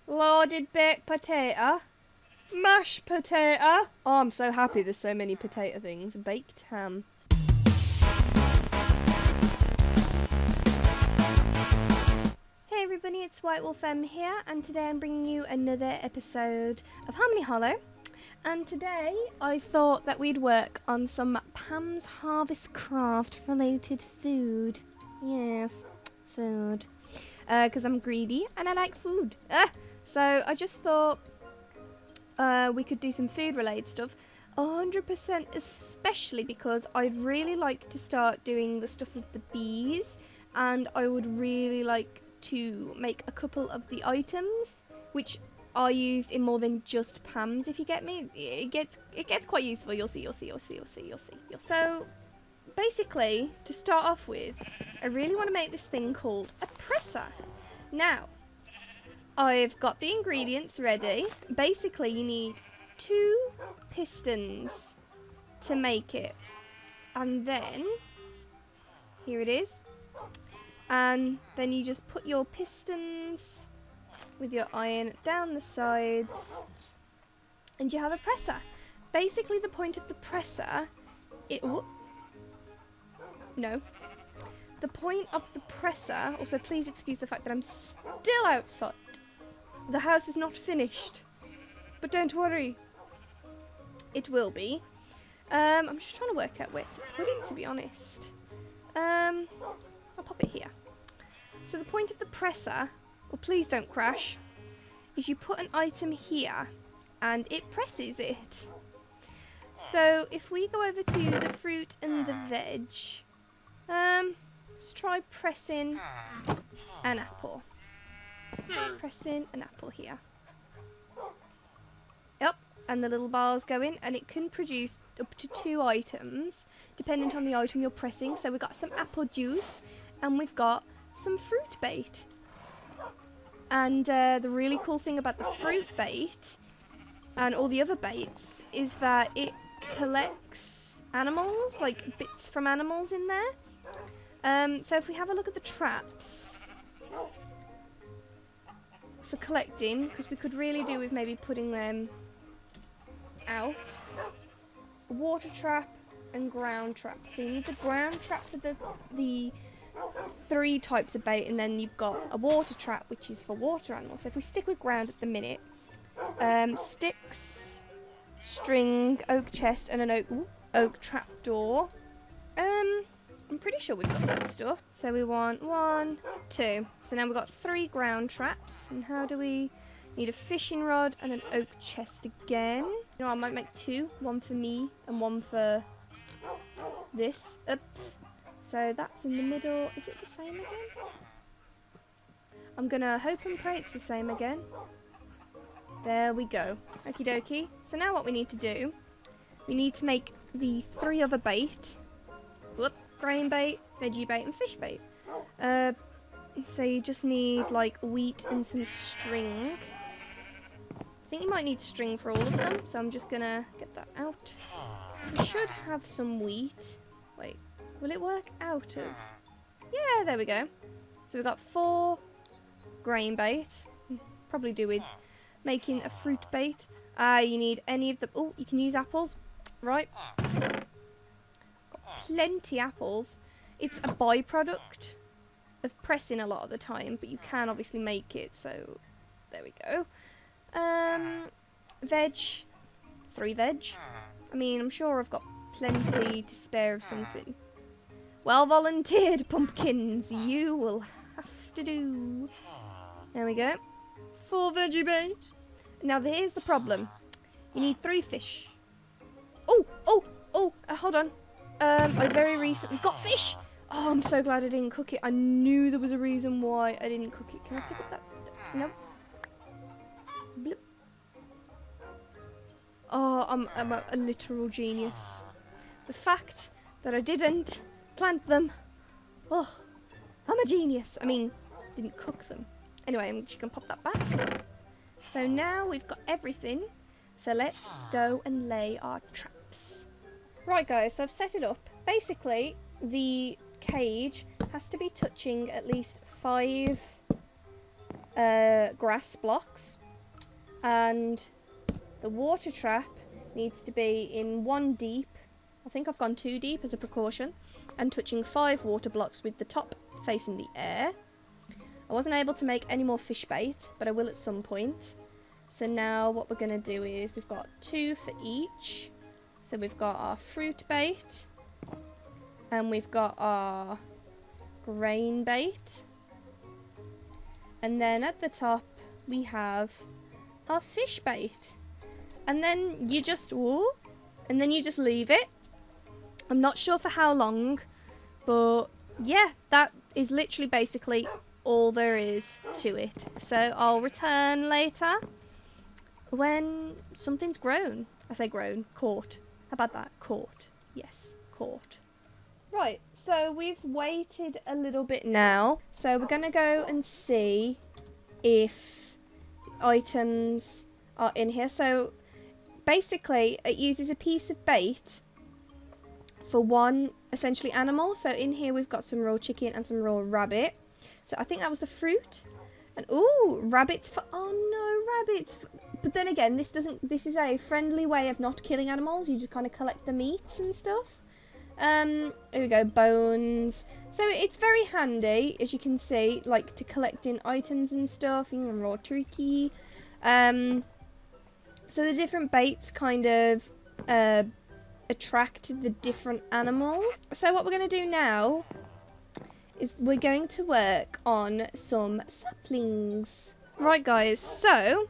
loaded baked potato, mashed potato. Oh, I'm so happy there's so many potato things. Baked ham. Hey everybody, it's White Wolf M here, and today I'm bringing you another episode of Harmony Hollow. And today I thought that we'd work on some Pam's Harvest Craft related food. Yes, food. Because I'm greedy and I like food. So I just thought we could do some food related stuff. 100% especially because I'd really like to start doing the stuff with the bees, and I would really like to make a couple of the items which are used in more than just Pams, if you get me. It gets quite useful. You'll see. So basically, to start off with, I really want to make this thing called a presser. Now, I've got the ingredients ready. Basically, you need 2 pistons to make it. And then, here it is. And then you just put your pistons with your iron down the sides, and you have a presser. Basically, the point of the presser, the point of the presser, also please excuse the fact that I'm still outside. The house is not finished, but don't worry, it will be. I'm just trying to work out where to put it, to be honest. I'll pop it here. So the point of the presser, well, please don't crash, is you put an item here and it presses it. So if we go over to the fruit and the veg, let's try pressing an apple. Let's try pressing an apple here. Yep, and the little bars go in, and it can produce up to 2 items depending on the item you're pressing. So we've got some apple juice and we've got some fruit bait. And the really cool thing about the fruit bait and all the other baits is that it collects animals, like bits from animals in there. So if we have a look at the traps for collecting, because we could really do with maybe putting them out. A water trap and ground trap. So you need the ground trap for the 3 types of bait, and then you've got a water trap which is for water animals. So if we stick with ground at the minute, sticks, string, oak chest, and an oak trap door. I'm pretty sure we've got that stuff. So we want 1, 2. So now we've got 3 ground traps. And how do we need a fishing rod and an oak chest again? You know, I might make 2, 1 for me and 1 for this. So that's in the middle. Is it the same again? I'm gonna hope and pray it's the same again. There we go. Okie dokie. So now what we need to do, we need to make the 3 other bait. Whoop. Grain bait, veggie bait, and fish bait. So you just need like wheat and some string. I think you might need string for all of them, so I'm just gonna get that out. We should have some wheat. Wait. Will it work out of? Yeah, there we go. So we've got 4 grain bait. Probably do with making a fruit bait. You need any of the... Oh, you can use apples. Right. Got plenty apples. It's a byproduct of pressing a lot of the time, but you can obviously make it, so there we go. Veg. 3 veg. I mean, I'm sure I've got plenty to spare of something. Well volunteered, pumpkins. You will have to do. There we go. 4 veggie bait. Now here's the problem. You need 3 fish. Hold on. I very recently got fish. Oh, I'm so glad I didn't cook it. I knew there was a reason why I didn't cook it. Can I pick up that? Nope. Blip. Oh, I'm a literal genius. The fact that I didn't plant them. Oh, I'm a genius. I mean, didn't cook them. Anyway, I'm just going to pop that back. So now we've got everything. So let's go and lay our traps. Right guys, so I've set it up. Basically, the cage has to be touching at least 5 grass blocks. And the water trap needs to be in 1 deep. I think I've gone 2 deep as a precaution. And touching 5 water blocks with the top facing the air. I wasn't able to make any more fish bait, but I will at some point. So now what we're going to do is we've got 2 for each. So we've got our fruit bait. And we've got our grain bait. And then at the top we have our fish bait. And then you just, ooh, and then you just leave it. I'm not sure for how long, but yeah, that is literally basically all there is to it. So I'll return later when something's grown. I say grown, caught. How about that? Caught. Yes, caught. Right, so we've waited a little bit now. So we're going to go and see if items are in here. So basically, it uses a piece of bait for 1, essentially, animal. So in here, we've got some raw chicken and some raw rabbit. So I think that was a fruit. And, ooh, rabbits for, oh no, rabbits. But then again, this is a friendly way of not killing animals. You just kind of collect the meats and stuff. Here we go, bones. So it's very handy, as you can see, like to collecting items and stuff, and raw turkey. So the different baits kind of attract the different animals. So what we're going to do now is we're going to work on some saplings. Right guys, so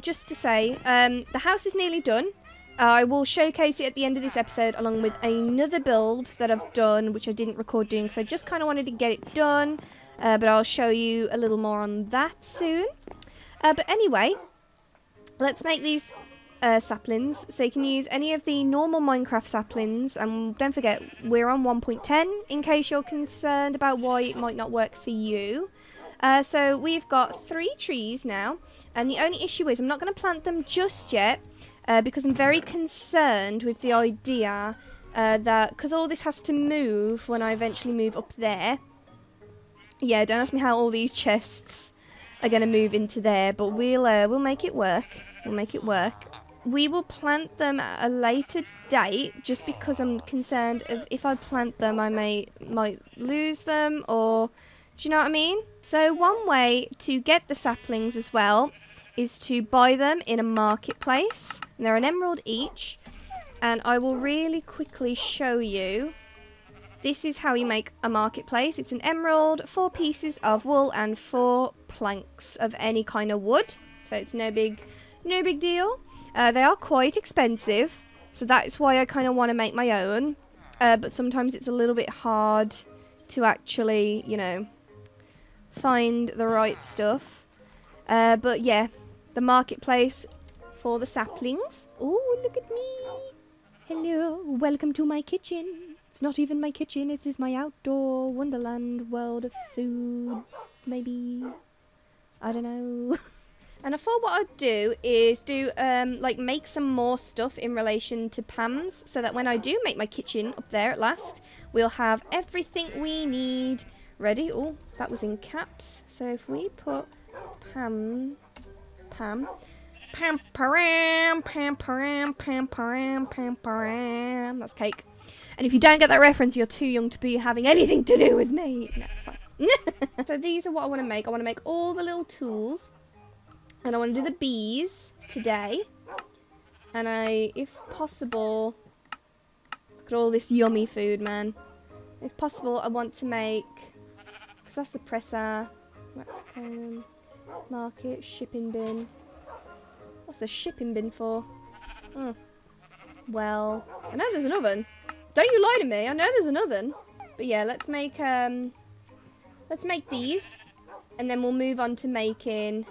just to say, the house is nearly done. I will showcase it at the end of this episode along with another build that I've done, which I didn't record doing because I just kind of wanted to get it done. But I'll show you a little more on that soon. But anyway, let's make these saplings. So you can use any of the normal Minecraft saplings. And don't forget, we're on 1.10 in case you're concerned about why it might not work for you. So we've got 3 trees now. And the only issue is I'm not going to plant them just yet. Because I'm very concerned with the idea that, because all this has to move when I eventually move up there. Yeah, don't ask me how all these chests are going to move into there, but we'll make it work. We'll make it work. We will plant them at a later date, just because I'm concerned if I plant them, I might lose them, or do you know what I mean? So one way to get the saplings as well is to buy them in a marketplace. And they're an emerald each. And I will really quickly show you. This is how you make a marketplace. It's an emerald, 4 pieces of wool, and 4 planks of any kind of wood. So it's no big deal. They are quite expensive. So that's why I kind of want to make my own. But sometimes it's a little bit hard to actually, you know, find the right stuff. But yeah. The marketplace for the saplings. Oh, look at me. Hello. Welcome to my kitchen. It's not even my kitchen. It is my outdoor wonderland world of food. Maybe. I don't know. And I thought what I'd do is like make some more stuff in relation to pams. So that when I do make my kitchen up there at last, we'll have everything we need ready. Oh, that was in caps. So if we put Pam, param, pam, param, pam, param, pam, param. That's cake. And if you don't get that reference, you're too young to be having anything to do with me. No, it's fine. So these are what I want to make. I want to make all the little tools. And I want to do the bees today. And if possible, look at all this yummy food, man. If possible, I want to make, because that's the presser, market, shipping bin. What's the shipping bin for? Oh. Well, I know there's an oven. Don't you lie to me. I know there's an oven. But yeah, let's make these, and then we'll move on to making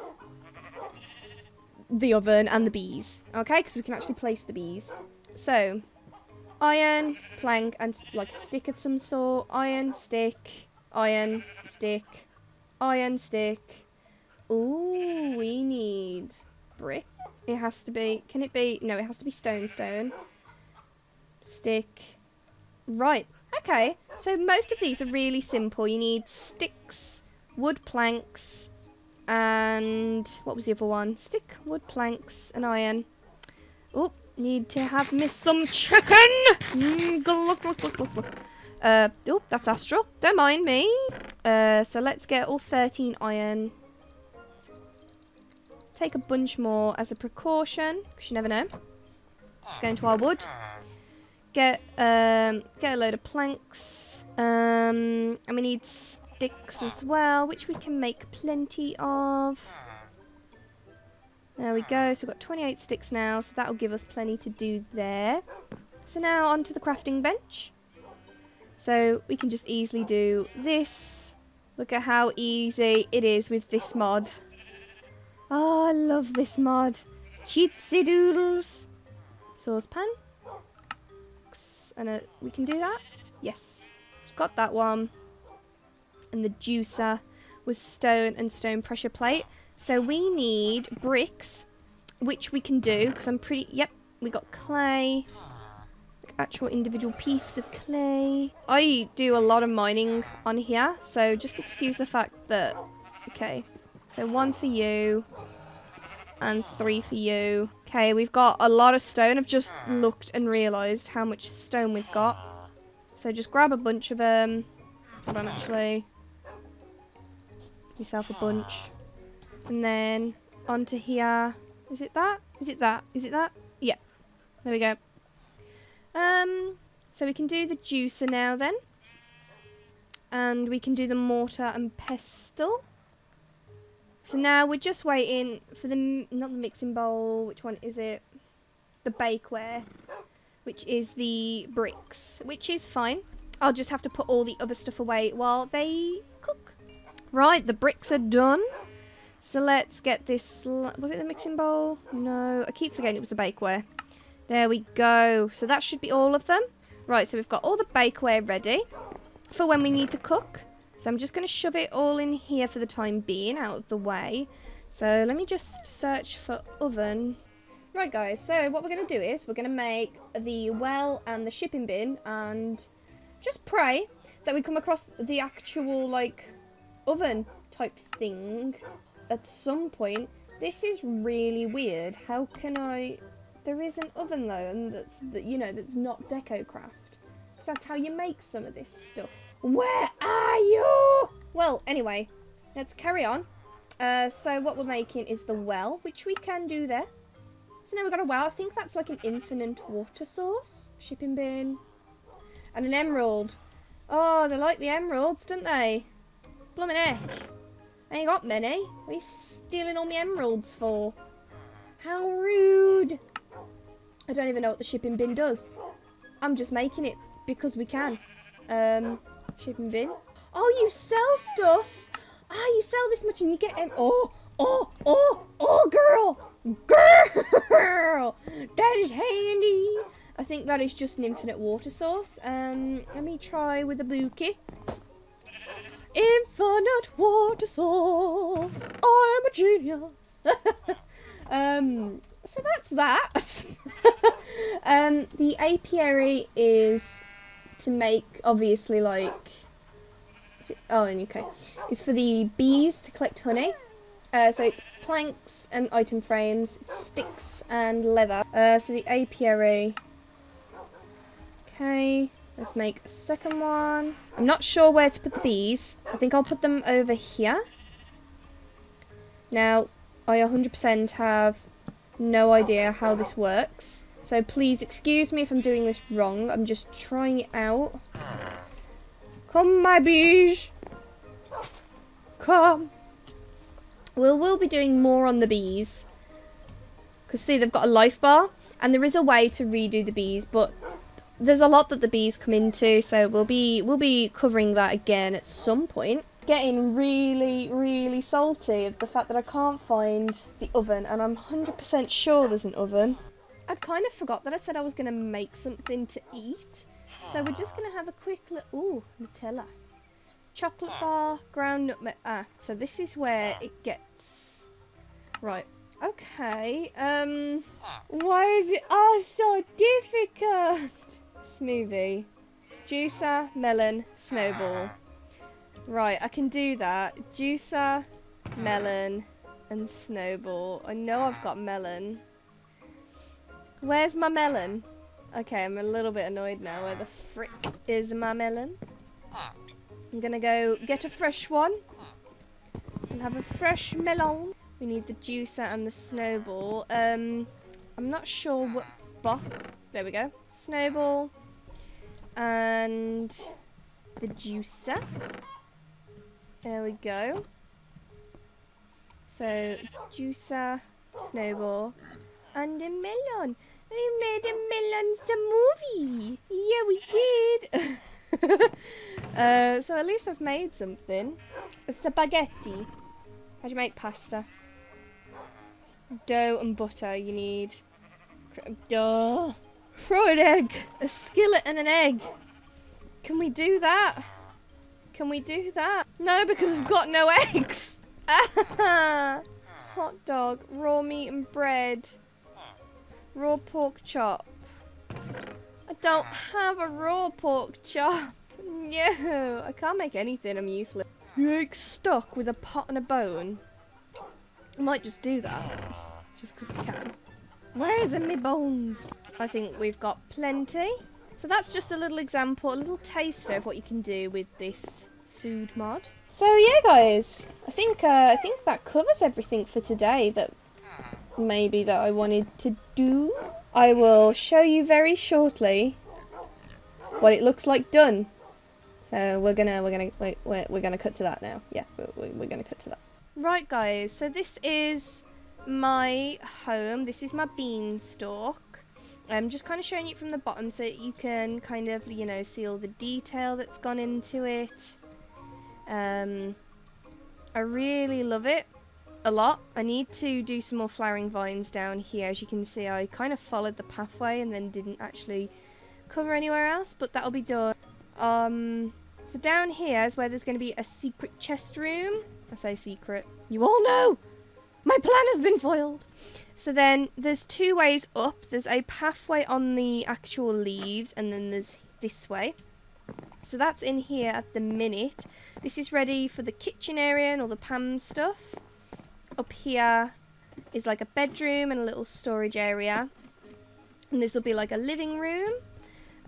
the oven and the bees. Okay, because we can actually place the bees. So, iron, plank, and like a stick of some sort. Iron, stick, iron, stick, iron, stick. Ooh, we need brick. It has to be, can it be, no, it has to be stone. Stick. Right, okay. So most of these are really simple. You need sticks, wood planks, And what was the other one? Stick, wood, planks, and iron. Oh, need to have me some chicken. Look. Oh, that's Astral. Don't mind me. So let's get all 13 iron. Take a bunch more as a precaution, because you never know. Let's go into our wood. Get a load of planks. And we need sticks as well, which we can make plenty of. There we go. So we've got 28 sticks now, so that'll give us plenty to do there. So now onto the crafting bench. So we can just easily do this. Look at how easy it is with this mod. Oh, I love this mod. Cheatsy doodles. Saucepan. And we can do that? Yes. Got that one. And the juicer was stone and stone pressure plate. So we need bricks, which we can do, because I'm pretty... Yep, we got clay. Actual individual pieces of clay. I do a lot of mining on here, so just excuse the fact that... Okay, so 1 for you. And 3 for you. Okay, we've got a lot of stone. I've just looked and realised how much stone we've got. So just grab a bunch of them. Hold on, actually. Give yourself a bunch. And then onto here. Is it that? Is it that? Is it that? Yeah. There we go. So we can do the juicer now then. And we can do the mortar and pestle. So now we're just waiting for the, not the mixing bowl, which one is it? The bakeware, which is the bricks, which is fine. I'll just have to put all the other stuff away while they cook. Right, the bricks are done. So let's get this, was it the mixing bowl? No, I keep forgetting it was the bakeware. There we go. So that should be all of them. Right, so we've got all the bakeware ready for when we need to cook. So I'm just going to shove it all in here for the time being, out of the way. So let me just search for oven. Right guys, so what we're going to do is we're going to make the well and the shipping bin and just pray that we come across the actual like oven type thing at some point. This is really weird. How can I... There is an oven though, and that's not DecoCraft. So that's how you make some of this stuff. Where are you? Well, anyway, let's carry on. So what we're making is the well, which we can do there. So now we've got a well. I think that's like an infinite water source. Shipping bin. And an emerald. Oh, they like the emeralds, don't they? Bloomin' heck. I ain't got many. What are you stealing all my emeralds for? How rude. I don't even know what the shipping bin does. I'm just making it because we can. Shipping bin. Oh, you sell stuff. Ah, you sell this much and you get oh, girl. Girl. That is handy. I think that is just an infinite water source. Let me try with a bucket. Infinite water source. I'm a genius. So that's that. The apiary is to make, obviously, like... okay. It's for the bees to collect honey. So it's planks and item frames, sticks and leather. So the apiary... Okay, let's make a second one. I'm not sure where to put the bees. I think I'll put them over here. Now, I 100% have no idea how this works. So please excuse me if I'm doing this wrong. I'm just trying it out. Come, my bees. Come. We'll be doing more on the bees. Because see, they've got a life bar. And there is a way to redo the bees, but there's a lot that the bees come into, so we'll be covering that again at some point. Getting really, really salty of the fact that I can't find the oven, and I'm 100% sure there's an oven. I'd kind of forgot that I said I was going to make something to eat, so we're just going to have a quick look. Ooh, Nutella. Chocolate bar, ground nutmeg. Ah, so this is where it gets... Right. Okay, why is it all so difficult? Smoothie. Juicer, melon, snowball. Right, I can do that. Juicer, melon, and snowball. I know I've got melon. Where's my melon? Okay, I'm a little bit annoyed now. Where the frick is my melon? I'm gonna go get a fresh one. And have a fresh melon. We need the juicer and the snowball. I'm not sure what box. There we go. Snowball. And the juicer. There we go. So, juicer, snowball, and a melon. We made a melon the movie. Yeah, we did. So at least I've made something. It's the spaghetti. How do you make pasta? Dough and butter. You need duh. Throw an egg. A skillet and an egg. Can we do that? Can we do that? No, because I've got no eggs. Hot dog, raw meat and bread. Raw pork chop. I don't have a raw pork chop. No, I can't make anything. I'm useless. Egg stuck with a pot and a bone. I might just do that. Just because I can. Where are my bones? I think we've got plenty. So that's just a little example, a little taster of what you can do with this food mod. So yeah, guys, I think that covers everything for today that I wanted to do. I will show you very shortly what it looks like done. So we're gonna cut to that now. Yeah, we're gonna cut to that. Right, guys. So this is my home. This is my beanstalk. I'm just kind of showing you from the bottom so that you can kind of, you know, see all the detail that's gone into it. I really love it a lot. I need to do some more flowering vines down here. As you can see, I kind of followed the pathway and then didn't actually cover anywhere else, but that'll be done. So down here is where there's going to be a secret chest room. I say secret. You all know! My plan has been foiled! So then there's two ways up. There's a pathway on the actual leaves and then there's this way. So that's in here at the minute. This is ready for the kitchen area and all the pam stuff. Up here is like a bedroom and a little storage area. And this will be like a living room.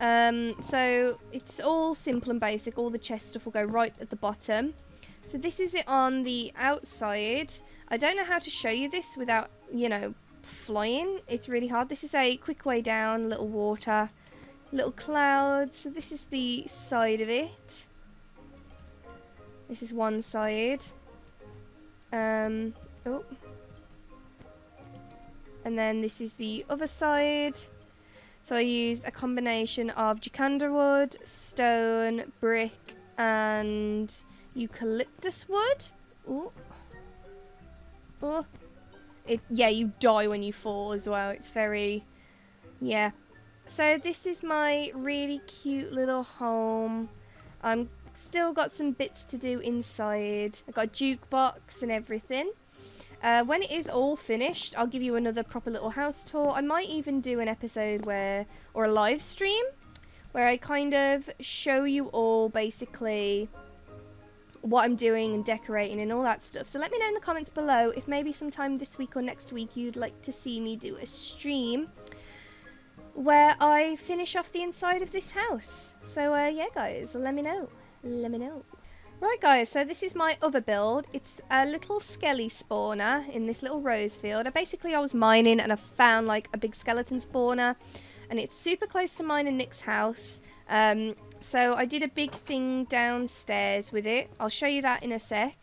So it's all simple and basic. All the chest stuff will go right at the bottom. So this is it on the outside. I don't know how to show you this without, you know, flying. It's really hard. This is a quick way down, little water, little clouds. So this is the side of it. This is one side. Oh. And then this is the other side. So I used a combination of jacaranda wood, stone, brick, and eucalyptus wood. Ooh. Oh. Yeah, you die when you fall as well. It's very, yeah. So this is my really cute little home. I'm still got some bits to do inside. I've got a jukebox and everything. When it is all finished, I'll give you another proper little house tour. I might even do an episode or a live stream, where I kind of show you all basically what I'm doing and decorating and all that stuff. So let me know in the comments below if maybe sometime this week or next week you'd like to see me do a stream where I finish off the inside of this house. So yeah, guys, let me know. Let me know. Right, guys, so this is my other build. It's a little skelly spawner in this little rose field. I was mining and I found like a big skeleton spawner, and it's super close to mine and Nick's house. So I did a big thing downstairs with it. I'll show you that in a sec.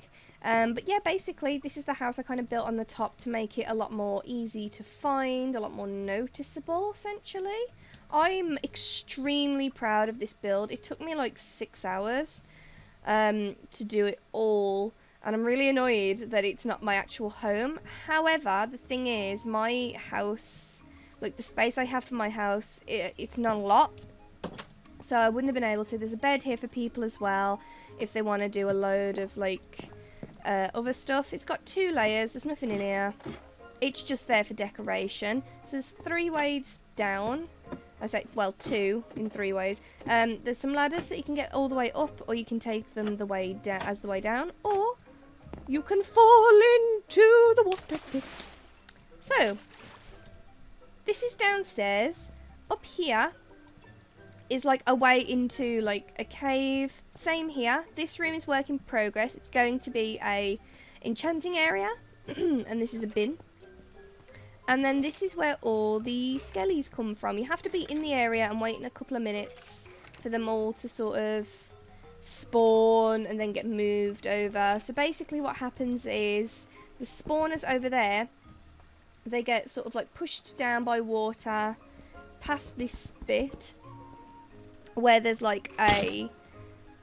But yeah, basically this is the house I kind of built on the top to make it a lot more easy to find, a lot more noticeable, essentially. I'm extremely proud of this build. It took me like 6 hours to do it all, and I'm really annoyed that it's not my actual home. However, the thing is, my house, like the space I have for my house, it's not a lot, so I wouldn't have been able to. There's a bed here for people as well if they want to do a load of like other stuff. It's got 2 layers. There's nothing in here. It's just there for decoration. So there's 3 ways down. I say, well, 2 in 3 ways. There's some ladders that you can get all the way up, or you can take them the way as the way down, or You can fall into the water pit. So, this is downstairs. Up here is like a way into like a cave. Same here. This room is work in progress. It's going to be a enchanting area. And this is a bin. And then this is where all the skellies come from. You have to be in the area and wait in a couple of minutes for them all to sort of spawn and then get moved over. So basically what happens is the spawners over there, they get sort of like pushed down by water past this bit where there's like a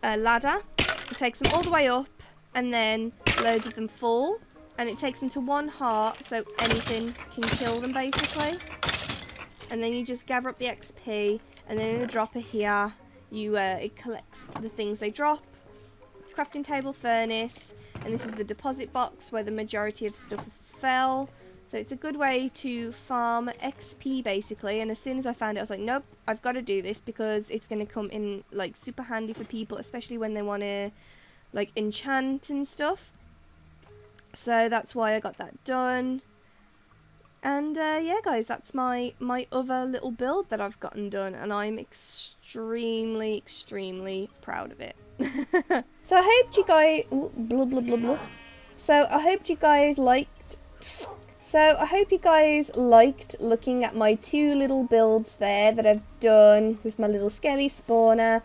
ladder. It takes them all the way up and then loads of them fall. And it takes them to 1 heart, so anything can kill them, basically. And then you just gather up the XP, and then in the dropper here, it collects the things they drop. Crafting table, furnace, and this is the deposit box where the majority of stuff fell. So it's a good way to farm XP, basically. And as soon as I found it, I was like, nope, I've got to do this because it's going to come in, like, super handy for people, especially when they want to, like, enchant and stuff. So that's why I got that done. And yeah guys, that's my other little build that I've gotten done, and I'm extremely proud of it. So I hope you guys I hope you guys liked looking at my 2 little builds there that I've done with my little skelly spawner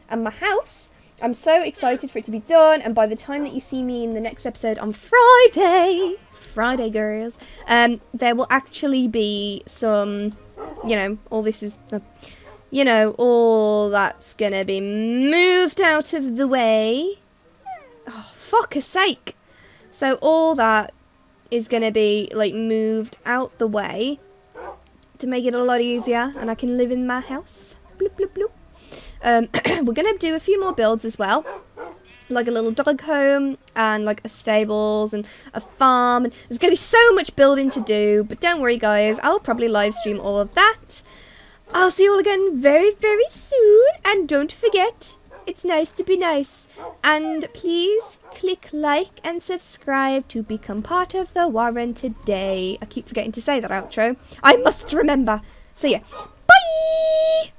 and my house. I'm so excited for it to be done, and by the time that you see me in the next episode on Friday girls, there will actually be some, you know, all this is, you know, all that's gonna be moved out of the way. Oh, fuck's sake. So all that is gonna be, like, moved out the way to make it a lot easier, and I can live in my house. Bloop, bloop, bloop. We're going to do a few more builds as well, like a little dog home and like a stables and a farm. And there's going to be so much building to do, but don't worry guys, I'll probably live stream all of that. I'll see you all again very soon, and don't forget, it's nice to be nice. And please click like and subscribe to become part of the Warren today. I keep forgetting to say that outro. I must remember. So yeah, bye!